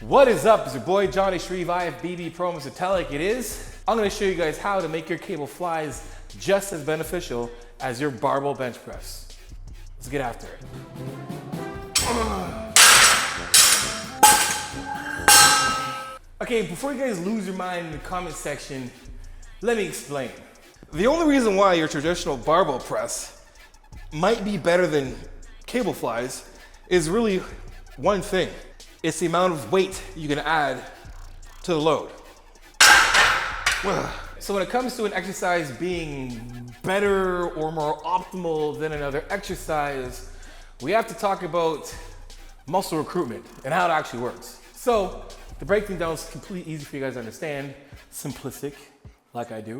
What is up? It's your boy Johnny SHREVE, IFBB Pro Mr. Tell Like It Is. I'm gonna show you guys how to make your cable flies just as beneficial as your barbell bench press. Let's get after it. Okay, before you guys lose your mind in the comment section, let me explain. The only reason why your traditional barbell press might be better than cable flies is really one thing. It's the amount of weight you can add to the load. So when it comes to an exercise being better or more optimal than another exercise, we have to talk about muscle recruitment and how it actually works. So to break things down, it's completely easy for you guys to understand, simplistic, like I do.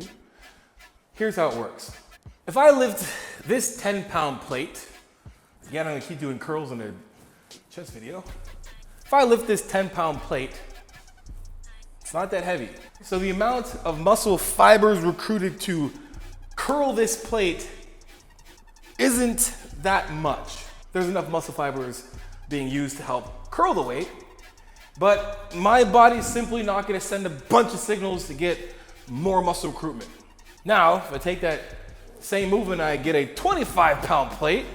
Here's how it works. If I lift this 10-pound plate, again, I'm gonna keep doing curls in the chest video. If I lift this 10-pound plate, it's not that heavy. So the amount of muscle fibers recruited to curl this plate isn't that much. There's enough muscle fibers being used to help curl the weight, but my body's simply not gonna send a bunch of signals to get more muscle recruitment. Now, if I take that same movement, I get a 25-pound plate,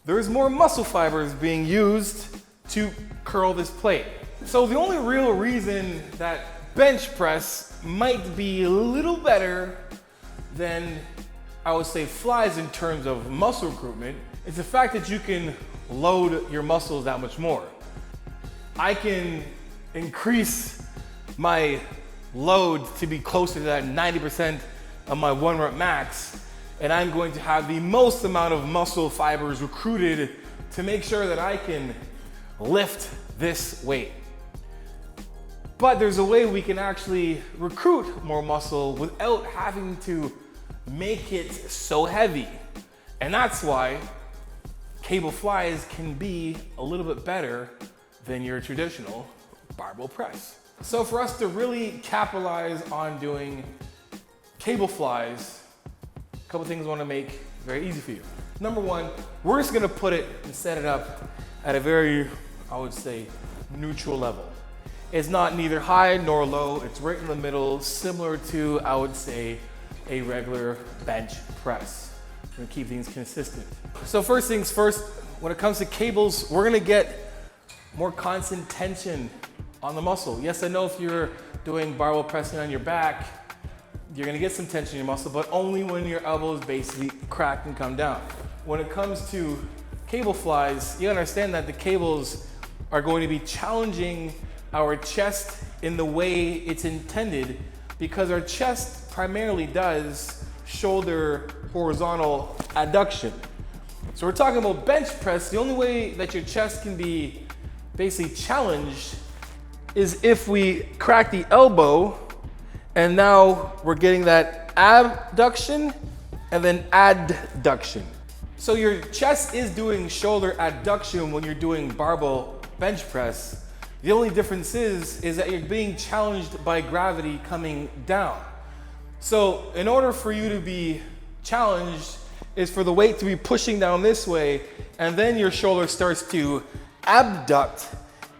there's more muscle fibers being used to curl this plate. So the only real reason that bench press might be a little better than, I would say, flies in terms of muscle recruitment is the fact that you can load your muscles that much more. I can increase my load to be closer to that 90% of my 1 rep max, and I'm going to have the most amount of muscle fibers recruited to make sure that I can lift this weight. But there's a way we can actually recruit more muscle without having to make it so heavy. And that's why cable flies can be a little bit better than your traditional barbell press. So for us to really capitalize on doing cable flies, a couple things I want to make very easy for you. Number one, we're just gonna put it and set it up at a very, I would say, neutral level. It's not neither high nor low, it's right in the middle, similar to, I would say, a regular bench press. We're gonna keep things consistent. So first things first, when it comes to cables, we're gonna get more constant tension on the muscle. Yes, I know if you're doing barbell pressing on your back, you're gonna get some tension in your muscle, but only when your elbows basically crack and come down. When it comes to cable flies, you understand that the cables are going to be challenging our chest in the way it's intended, because our chest primarily does shoulder horizontal adduction. So we're talking about bench press. The only way that your chest can be basically challenged is if we crack the elbow, and now we're getting that abduction and then adduction. So your chest is doing shoulder adduction when you're doing barbell bench press. The only difference is that you're being challenged by gravity coming down. So in order for you to be challenged is for the weight to be pushing down this way, and then your shoulder starts to abduct.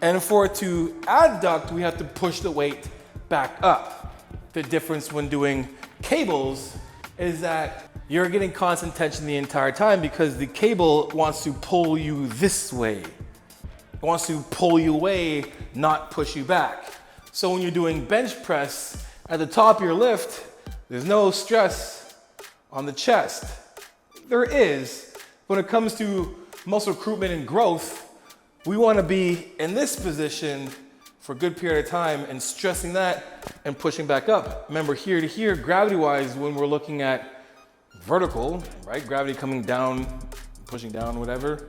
And for it to adduct, we have to push the weight back up. The difference when doing cables is that you're getting constant tension the entire time because the cable wants to pull you this way. It wants to pull you away, not push you back. So when you're doing bench press, at the top of your lift, there's no stress on the chest. There is. When it comes to muscle recruitment and growth, we want to be in this position for a good period of time and stressing that and pushing back up. Remember, here to here, gravity-wise, when we're looking at vertical, right? Gravity coming down, pushing down, whatever.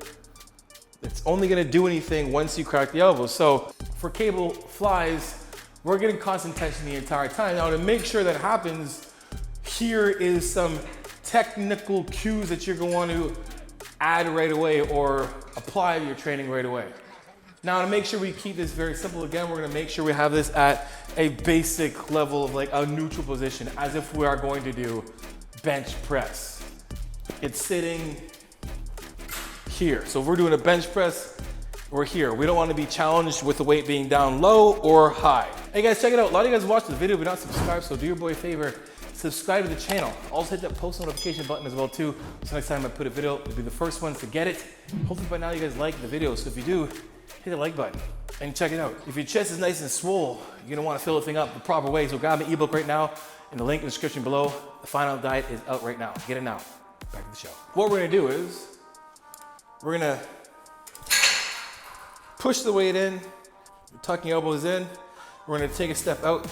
It's only gonna do anything once you crack the elbow. So for cable flies, we're getting constant tension the entire time. Now to make sure that happens, here is some technical cues that you're gonna want to add right away or apply to your training right away. Now to make sure we keep this very simple, again, we're gonna make sure we have this at a basic level of like a neutral position, as if we are going to do bench press. It's sitting here. So if we're doing a bench press, we're here. We don't want to be challenged with the weight being down low or high. Hey guys, check it out. A lot of you guys watch the video but not subscribed, so do your boy a favor, subscribe to the channel. Also hit that post notification button as well too, so next time I put a video, you'll be the first ones to get it. Hopefully by now you guys like the video, so if you do, hit the like button and check it out. If your chest is nice and swole, you're gonna wanna fill the thing up the proper way, so grab the ebook right now in the link in the description below. The final diet is out right now. Get it now. Back to the show. What we're gonna do is, we're gonna push the weight in, tucking your elbows in. We're gonna take a step out,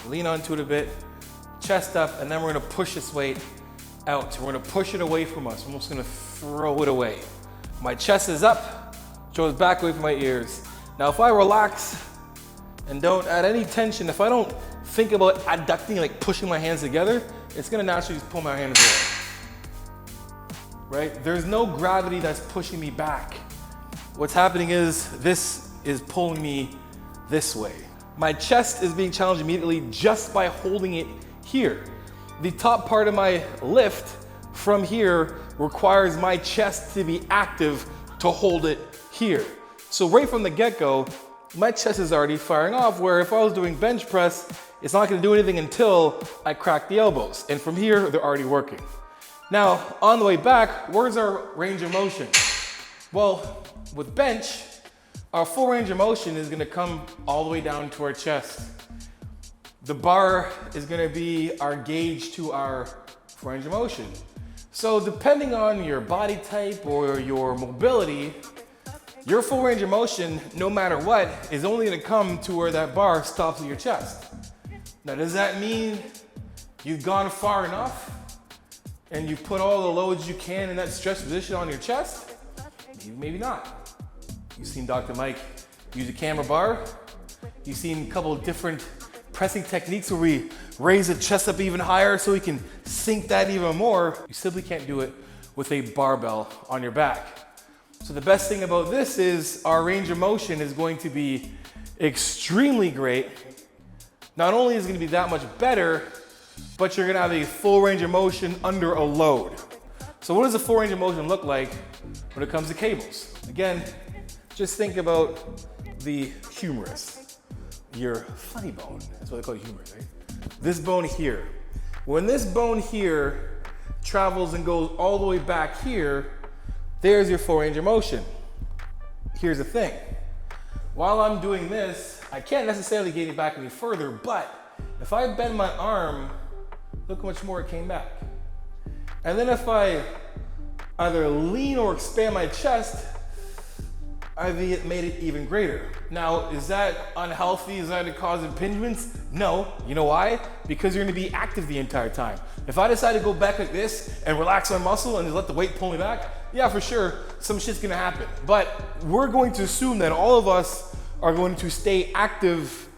lean onto it a bit, chest up, and then we're gonna push this weight out. We're gonna push it away from us. We're almost gonna throw it away. My chest is up, shoulders back away from my ears. Now if I relax and don't add any tension, if I don't think about adducting, like pushing my hands together, it's gonna naturally just pull my hands away, right? There's no gravity that's pushing me back. What's happening is this is pulling me this way. My chest is being challenged immediately just by holding it here. The top part of my lift from here requires my chest to be active to hold it here. So right from the get-go, my chest is already firing off, where if I was doing bench press, it's not gonna do anything until I crack the elbows. And from here, they're already working. Now, on the way back, where's our range of motion? Well, with bench, our full range of motion is gonna come all the way down to our chest. The bar is gonna be our gauge to our range of motion. So depending on your body type or your mobility, your full range of motion, no matter what, is only gonna come to where that bar stops at your chest. Now, does that mean you've gone far enough and you put all the loads you can in that stretch position on your chest? Maybe not. You've seen Dr. Mike use a camera bar. You've seen a couple of different pressing techniques where we raise the chest up even higher so we can sink that even more. You simply can't do it with a barbell on your back. So the best thing about this is our range of motion is going to be extremely great. Not only is it gonna be that much better, but you're gonna have a full range of motion under a load. So what does a full range of motion look like when it comes to cables? Again, just think about the humerus, your funny bone. That's what they call humerus, right? This bone here. When this bone here travels and goes all the way back here, there's your full range of motion. Here's the thing. While I'm doing this, I can't necessarily get it back any further, but if I bend my arm, look how much more it came back. And then if I either lean or expand my chest, I've made it even greater. Now, is that unhealthy? Is that to cause impingements? No. You know why? Because you're gonna be active the entire time. If I decide to go back like this and relax my muscle and just let the weight pull me back, yeah, for sure, some shit's gonna happen. But we're going to assume that all of us are going to stay active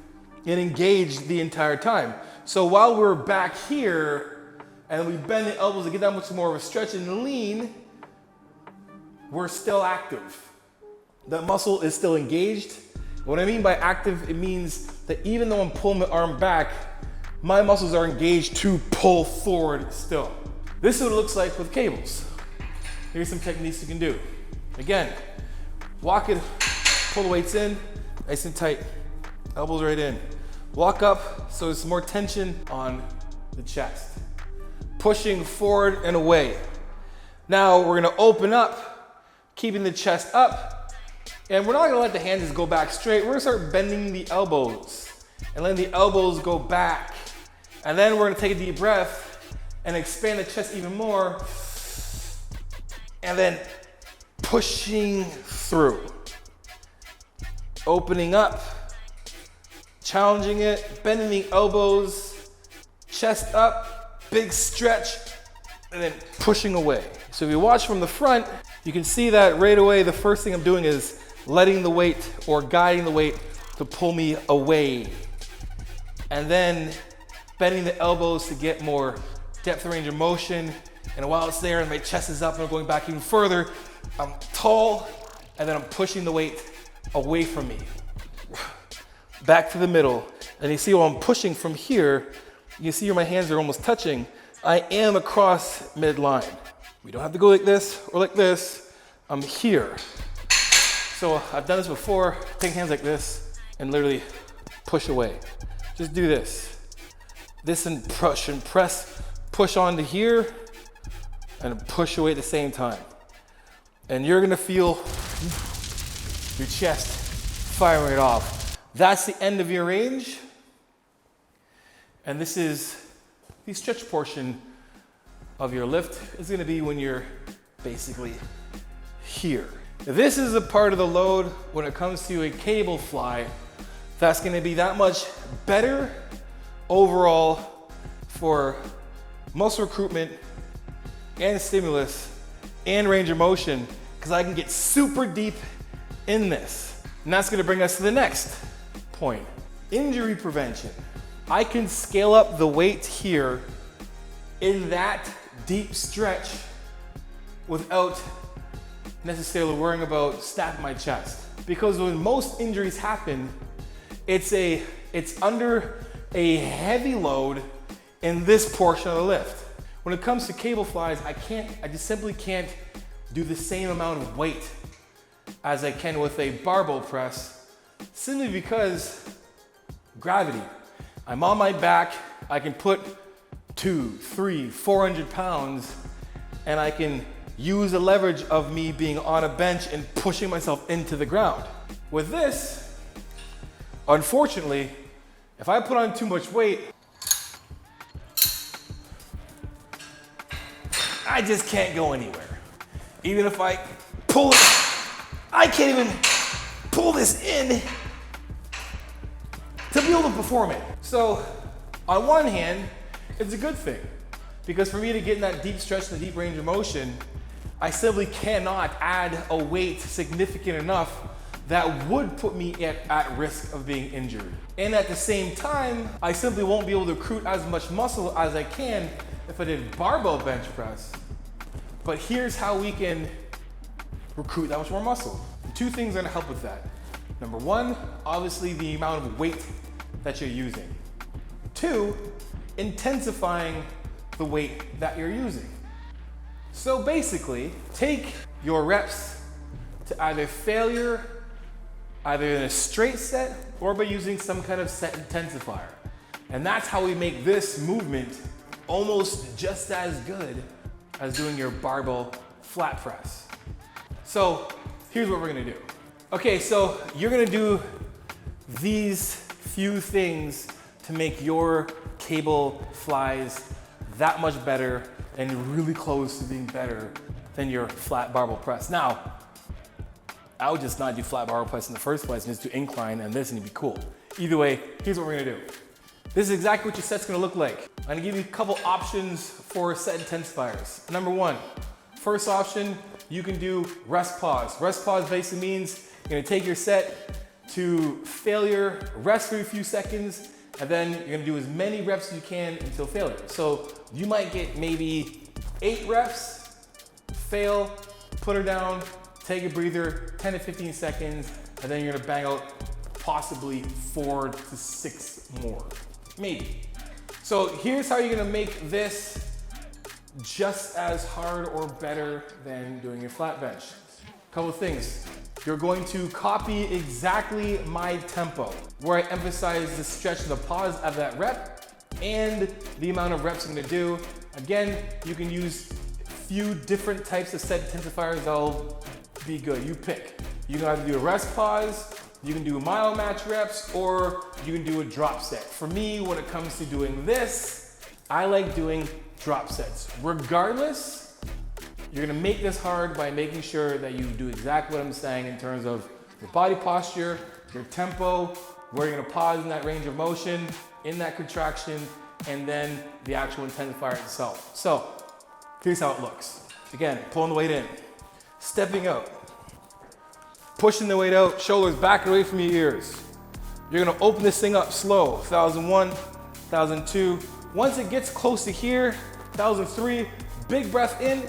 and engaged the entire time. So while we're back here and we bend the elbows to get that much more of a stretch and lean, we're still active. That muscle is still engaged. What I mean by active, it means that even though I'm pulling my arm back, my muscles are engaged to pull forward still. This is what it looks like with cables. Here's some techniques you can do. Again, walk it, pull the weights in, nice and tight, elbows right in. Walk up so there's more tension on the chest. Pushing forward and away. Now we're gonna open up, keeping the chest up, and we're not gonna let the hands just go back straight. We're gonna start bending the elbows and letting the elbows go back. And then we're gonna take a deep breath and expand the chest even more. And then pushing through. Opening up, challenging it, bending the elbows, chest up, big stretch, and then pushing away. So if you watch from the front, you can see that right away, the first thing I'm doing is letting the weight or guiding the weight to pull me away. And then bending the elbows to get more depth of range of motion. And while it's there and my chest is up and I'm going back even further, I'm tall and then I'm pushing the weight away from me. Back to the middle. And you see while I'm pushing from here, you see where my hands are almost touching. I am across midline. We don't have to go like this or like this. I'm here. So I've done this before. Take hands like this and literally push away. Just do this. This and push and press, push onto here and push away at the same time. And you're gonna feel your chest firing it off. That's the end of your range. And this is the stretch portion of your lift is gonna be when you're basically here. This is a part of the load when it comes to a cable fly that's gonna be that much better overall for muscle recruitment and stimulus and range of motion, because I can get super deep in this. And that's gonna bring us to the next point, injury prevention. I can scale up the weight here in that deep stretch without necessarily worrying about stabbing my chest. Because when most injuries happen, it's under a heavy load in this portion of the lift. When it comes to cable flies, I just simply can't do the same amount of weight as I can with a barbell press, simply because gravity. I'm on my back, I can put 200, 300, 400 pounds, and I can use the leverage of me being on a bench and pushing myself into the ground. With this, unfortunately, if I put on too much weight, I just can't go anywhere. Even if I pull it, I can't even pull this in to be able to perform it. So on one hand, it's a good thing, because for me to get in that deep stretch and the deep range of motion, I simply cannot add a weight significant enough that would put me at risk of being injured. And at the same time, I simply won't be able to recruit as much muscle as I can if I did barbell bench press. But here's how we can recruit that much more muscle. Two things are gonna help with that. Number one, obviously the amount of weight that you're using. Two, intensifying the weight that you're using. So basically, take your reps to either failure, either in a straight set or by using some kind of set intensifier. And that's how we make this movement almost just as good as doing your barbell flat press. So here's what we're gonna do. Okay, so you're gonna do these few things to make your cable flies that much better and really close to being better than your flat barbell press. Now, I would just not do flat barbell press in the first place and just do incline and this and it'd be cool. Either way, here's what we're gonna do. This is exactly what your set's gonna look like. I'm gonna give you a couple options for set intensifiers. Number one, first option, you can do rest pause. Rest pause basically means you're gonna take your set to failure, rest for a few seconds, and then you're gonna do as many reps as you can until failure. So you might get maybe 8 reps, fail, put her down, take a breather, 10 to 15 seconds, and then you're gonna bang out possibly 4 to 6 more, maybe. So here's how you're gonna make this just as hard or better than doing your flat bench. Couple of things. You're going to copy exactly my tempo, where I emphasize the stretch and the pause of that rep and the amount of reps I'm gonna do. Again, you can use a few different types of set intensifiers that'll be good. You pick. You can either do a rest pause, you can do mile match reps, or you can do a drop set. For me, when it comes to doing this, I like doing drop sets. Regardless, you're gonna make this hard by making sure that you do exactly what I'm saying in terms of your body posture, your tempo, where you're gonna pause in that range of motion, in that contraction, and then the actual intensifier itself. So here's how it looks. Again, pulling the weight in, stepping out, pushing the weight out, shoulders back away from your ears. You're gonna open this thing up slow, 1001, 1002. Once it gets close to here, 1003, big breath in,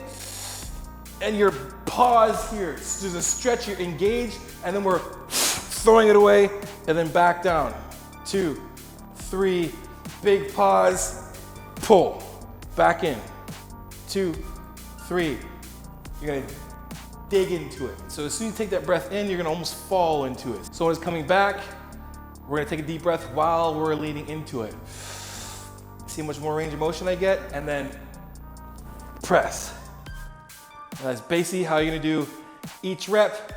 and your pause here. It's just a stretch, you're engaged, and then we're throwing it away, and then back down. 2, 3, big pause, pull, back in. 2, 3. You're gonna dig into it. So as soon as you take that breath in, you're gonna almost fall into it. So when it's coming back, we're gonna take a deep breath while we're leaning into it. See how much more range of motion I get? And then press. And that's basically how you're gonna do each rep.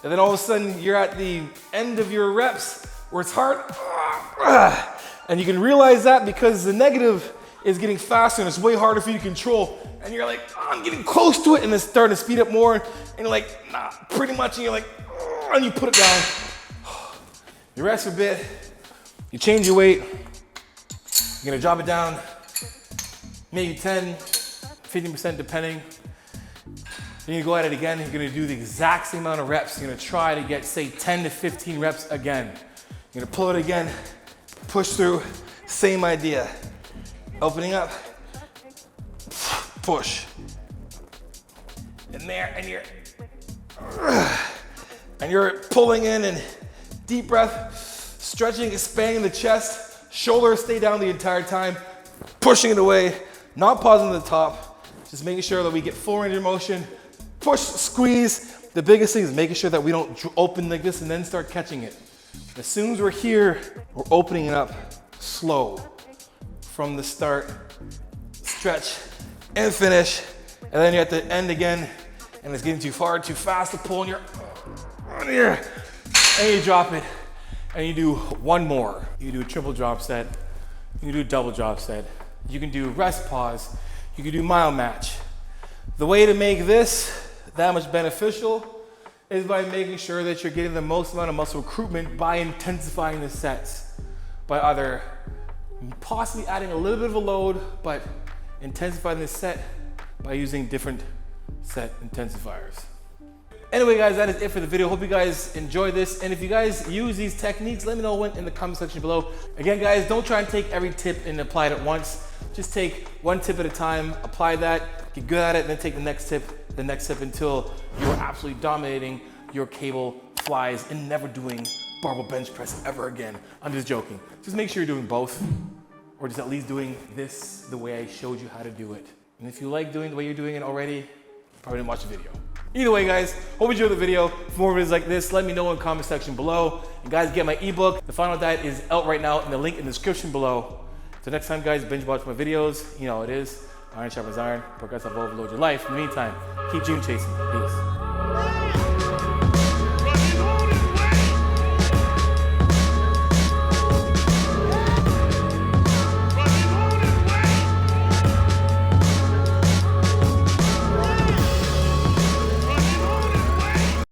And then all of a sudden, you're at the end of your reps where it's hard. And you can realize that because the negative is getting faster and it's way harder for you to control. And you're like, oh, I'm getting close to it, and it's starting to speed up more. And you're like, nah, pretty much. And you're like, oh, and you put it down. You rest a bit, you change your weight. You're gonna drop it down, maybe 10, 15% depending. Then you go at it again, you're gonna do the exact same amount of reps. You're gonna try to get, say, 10 to 15 reps again. You're gonna pull it again, push through, same idea. Opening up, push. In there, and you're pulling in and deep breath, stretching, expanding the chest, shoulders stay down the entire time, pushing it away, not pausing at the top, just making sure that we get full range of motion, push, squeeze. The biggest thing is making sure that we don't open like this and then start catching it. As soon as we're here, we're opening it up slow from the start, stretch and finish, and then you're at the end again, and it's getting too far, too fast to pull, and you're on here, and you drop it, and you do one more. You do a triple drop set, you can do a double drop set, you can do rest pause, you can do mile match. The way to make this that much beneficial is by making sure that you're getting the most amount of muscle recruitment by intensifying the sets, by either possibly adding a little bit of a load, but intensifying the set by using different set intensifiers. Anyway, guys, that is it for the video. Hope you guys enjoy this. And if you guys use these techniques, let me know in the comment section below. Again, guys, don't try and take every tip and apply it at once. Just take one tip at a time, apply that, get good at it, and then take the next tip until you're absolutely dominating your cable flies and never doing barbell bench press ever again. I'm just joking. Just make sure you're doing both, or just at least doing this the way I showed you how to do it. And if you like doing the way you're doing it already, you probably didn't watch the video. Either way, guys, hope you enjoyed the video. For more videos like this, let me know in the comment section below. And guys, get my ebook. The Final Diet is out right now in the link in the description below. So next time, guys, binge watch my videos. You know how it is. Iron sharpens iron. Progress, overload your life. In the meantime, keep dream chasing. Peace.